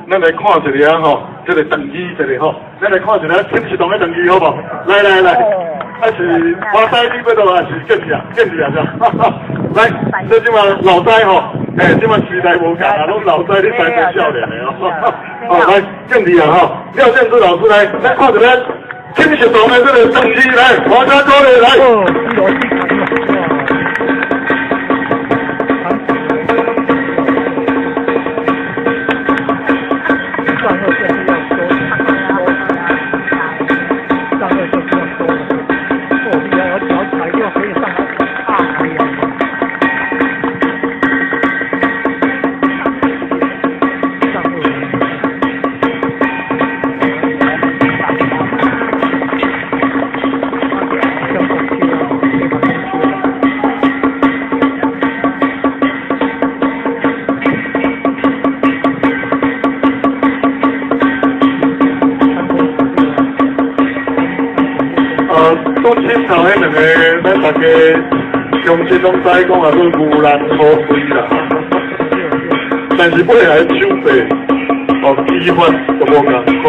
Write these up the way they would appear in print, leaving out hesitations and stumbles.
咱来看一下吼，这个长机一个吼，咱来看一下天时堂的长机好不好？来来来，还是花塞你要到还是建起啊？建起啊是吧？来，这即嘛老塞吼，即嘛时代无同啊，拢老塞你才是少年的哦。好，来建起啊吼，廖建志老师来看一下天时堂的这个长机来，华家高的来。都清朝迄两个，咱大家乡亲拢知讲啊，做牛兰土龟啦。但是尾来手法，技法都无共款。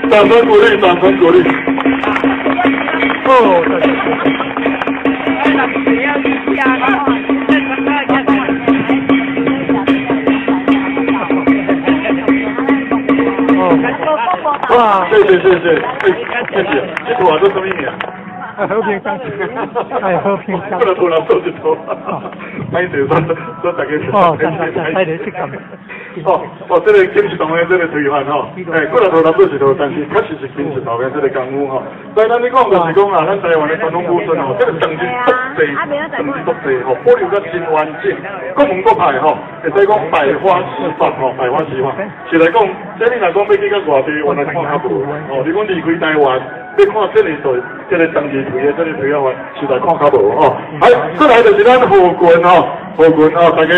掌声鼓励，掌声鼓励。哦，哇，谢谢谢谢，谢谢，这图啊，这什么意思啊？和平相处，和平相处。不能突然做一头，歹势说大家哦，歹势去干。这个金石堂的这个推翻吼，过来头咱做一头，但是确实是金石堂的这个功夫吼。所以咱你讲就是讲啊，咱台湾的传统武术吼，这个长期国际吼，保留得真完整。各门各派吼，会使讲百花齐放吼，百花齐放。是来讲，这你若讲要去到外地，我来看较无哦。你讲离开台湾，要看这里头这个长期推的这个推法，是来看较无哦。哎，再来就是咱护棍吼，护棍哦，大家。